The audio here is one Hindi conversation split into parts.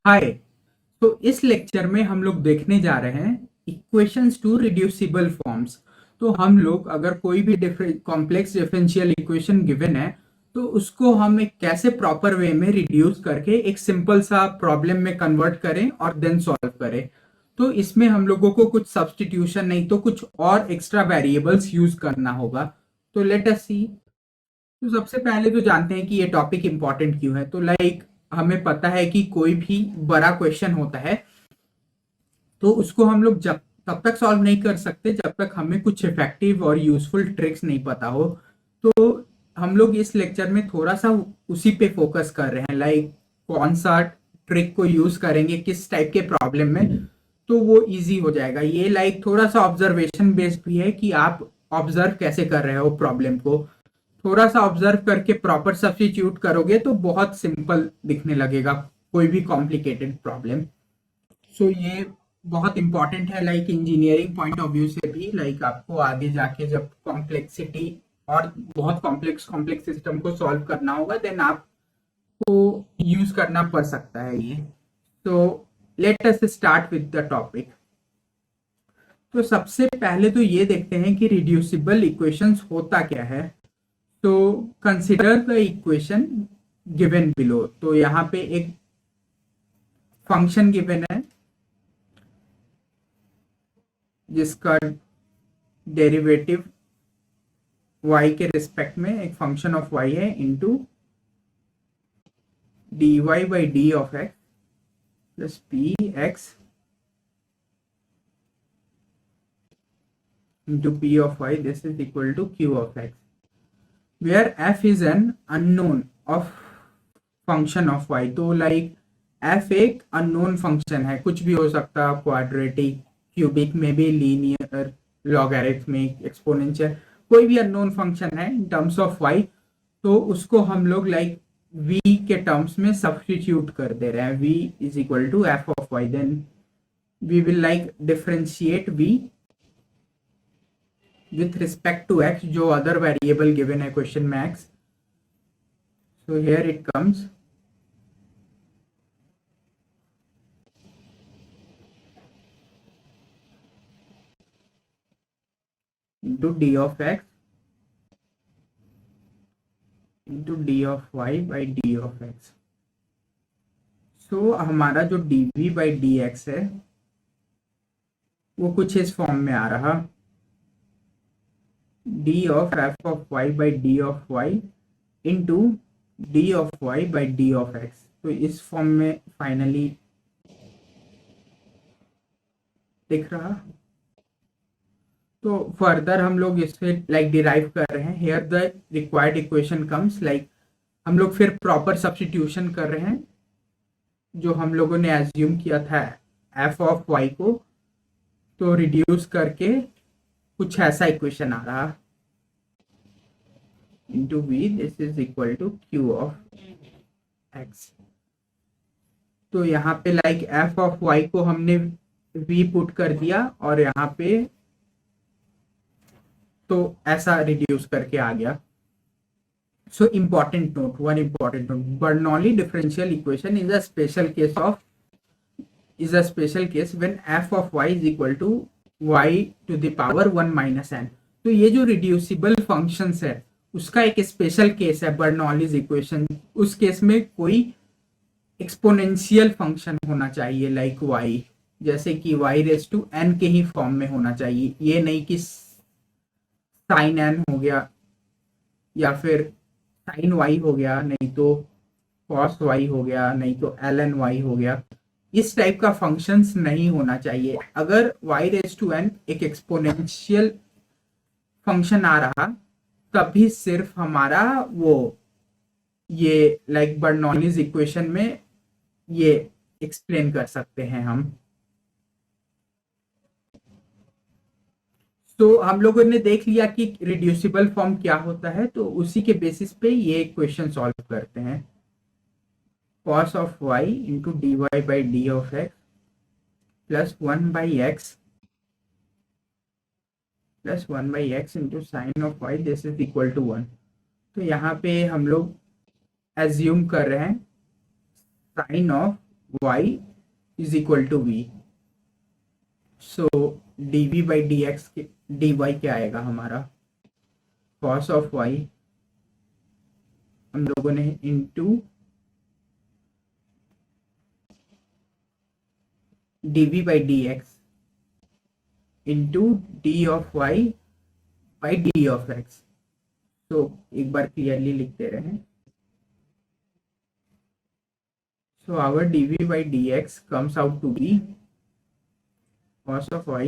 हाय। तो इस लेक्चर में हम लोग देखने जा रहे हैं इक्वेशंस टू रिड्यूसिबल फॉर्म्स। तो हम लोग अगर कोई भी कॉम्प्लेक्स डिफरेंशियल इक्वेशन गिवन है तो उसको हम एक कैसे प्रॉपर वे में रिड्यूस करके एक सिंपल सा प्रॉब्लम में कन्वर्ट करें और देन सॉल्व करें। तो इसमें हम लोगों को कुछ सब्स्टिट्यूशन नहीं तो कुछ और एक्स्ट्रा वेरिएबल्स यूज करना होगा। तो लेट अस सी। तो सबसे पहले तो जानते हैं कि ये टॉपिक इंपॉर्टेंट क्यों है। तो लाइक हमें पता है कि कोई भी बड़ा क्वेश्चन होता है तो उसको हम लोग जब तब तक सॉल्व नहीं कर सकते जब तक हमें कुछ इफेक्टिव और यूजफुल ट्रिक्स नहीं पता हो। तो हम लोग इस लेक्चर में थोड़ा सा उसी पे फोकस कर रहे हैं, लाइक कौन सा ट्रिक को यूज करेंगे किस टाइप के प्रॉब्लम में, तो वो इजी हो जाएगा। ये लाइक थोड़ा सा ऑब्जर्वेशन बेस्ड भी है कि आप ऑब्जर्व कैसे कर रहे हो प्रॉब्लम को। थोड़ा सा ऑब्जर्व करके प्रॉपर सब्स्टिट्यूट करोगे तो बहुत सिंपल दिखने लगेगा कोई भी कॉम्प्लिकेटेड प्रॉब्लम। सो ये बहुत इंपॉर्टेंट है like engineering point of view से भी, लाइक आपको आगे जाके जब कॉम्प्लेक्सिटी और बहुत कॉम्प्लेक्स कॉम्प्लेक्स सिस्टम को सॉल्व करना होगा देन आपको यूज करना पड़ सकता है ये। तो let us start with the topic. तो सबसे पहले तो ये देखते हैं कि रिड्यूसिबल इक्वेशंस होता क्या है। तो consider the equation given below. तो यहाँ पे एक फंक्शन गिवन है जिसका डेरिवेटिव y के रिस्पेक्ट में एक फंक्शन ऑफ y है into d y by d of x plus p x into p of y, this is equal to q of x, where f is an unknown of function of y। तो लाइक f एक अननोन फंक्शन है, कुछ भी हो सकता है, क्वाड्रेटिक, क्यूबिक में भी, लीनियर, लॉगरिथमिक, एक्सपोनेंशियल, कोई भी अननोन फंक्शन है इन टर्म्स ऑफ y। तो उसको हम लोग लाइक v के टर्म्स में सब्स्टिट्यूट कर दे रहे हैं, v is equal to f of y, then we will like differentiate v with respect to x, जो अदर वेरिएबल गिवन है क्वेश्चन में x। so here it comes into d of x into d of y by d of x। so हमारा जो dv by dx है वो कुछ इस फॉर्म में आ रहा, d of f of y by d of y into d of y by d of x। तो इस फॉर्म में फाइनली दिख रहा। तो फर्दर हम लोग इससे लाइक डिराइव कर रहे हैं, here the required equation comes, like हम लोग फिर प्रॉपर सब्स्टिट्यूशन कर रहे हैं जो हम लोगों ने एज्यूम किया था f ऑफ y को, तो रिड्यूस करके कुछ ऐसा इक्वेशन आ रहा into v, this is equal to q of x। तो यहाँ पे लाइक f ऑफ y को हमने v पुट कर दिया और यहाँ पे तो ऐसा रिड्यूस करके आ गया। So important note, one important note, Bernoulli differential equation is a special case when f of y is equal to y to the power 1 minus n। तो ये जो रिड्यूसिबल फंक्शंस है उसका एक स्पेशल केस है बर्नौलीज इक्वेशन। उस केस में कोई एक्सपोनेंशियल फंक्शन होना चाहिए लाइक y, जैसे कि y रेज टू n के ही फॉर्म में होना चाहिए, ये नहीं कि साइन एन हो गया या फिर साइन वाई हो गया, नहीं तो कॉस वाई हो गया, नहीं तो एल एन वाई हो गया। इस टाइप का फंक्शंस नहीं होना चाहिए। अगर y रेज टू एन एक एक्सपोनेंशियल फंक्शन आ रहा तभी सिर्फ हमारा वो ये लाइक बर्नौलीज इक्वेशन में ये एक्सप्लेन कर सकते हैं हम। तो हम लोगों ने देख लिया कि रिड्यूसिबल फॉर्म क्या होता है, तो उसी के बेसिस पे ये क्वेश्चन सॉल्व करते हैं। cos of y into d y by d of x plus 1/x plus 1/x into sine of y, this is equal to 1। तो यहाँ पे हम लोग एज्यूम कर रहे हैं sine of y is equal to v। So dv by dx dy क्या आएगा हमारा, cos ऑफ y हम लोगों ने into dv by dx into D of y by d of x। तो एक बार क्लियरली लिख दे रहे हैं। So our dv by dx comes out to be cos of y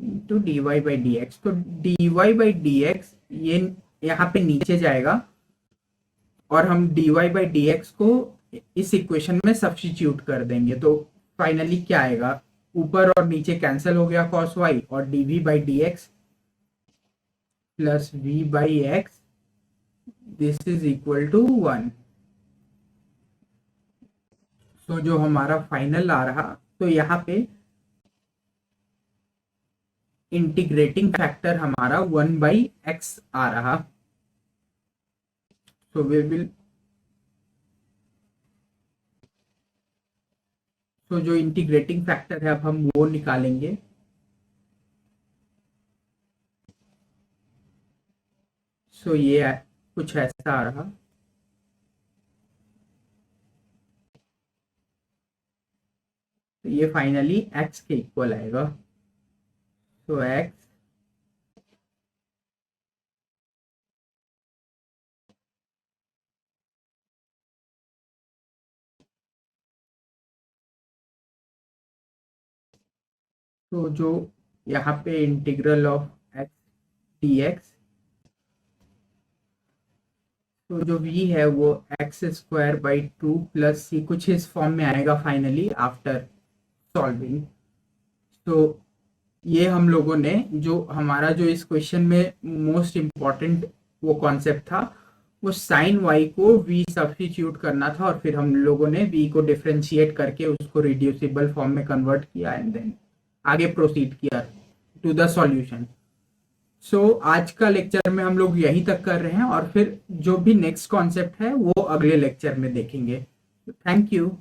into dy by dx। तो dy by dx ये यहाँ पे नीचे जाएगा और हम dy by dx को इस इक्वेशन में सब्स्टिट्यूट कर देंगे। तो फाइनली क्या आएगा, ऊपर और नीचे कैंसिल हो गया cos y, और dv by dx plus v by x this is equal to 1। तो जो हमारा फाइनल आ रहा, तो यहाँ पे इंटीग्रेटिंग फैक्टर हमारा 1/x आ रहा। तो वी विल, तो जो इंटीग्रेटिंग फैक्टर है अब हम वो निकालेंगे। सो ये कुछ ऐसा आ रहा। तो ये फाइनली x के इक्वल आएगा। तो x तो जो यहाँ पे इंटीग्रल ऑफ x dx, तो जो v है वो x² 2 प्लस सी कुछ इस फॉर्म में आएगा फाइनली आफ्टर सॉल्विंग। तो ये हम लोगों ने जो हमारा जो इस क्वेश्चन में मोस्ट इम्पॉर्टेंट वो कॉन्सेप्ट था, वो साइन y को v सब्स्टिट्यूट करना था, और फिर हम लोगों ने v को डिफरेंशिएट करके उसको रिड्यूसिबल फॉर्म में कन्वर्ट किया एंड देन आगे प्रोसीड किया टू द सॉल्यूशन। सो आज का लेक्चर में हम लोग यहीं तक कर रहे हैं, और फिर जो भी नेक्स्ट कॉन्सेप्ट है वो अगले लेक्चर में देखेंगे। Thank you.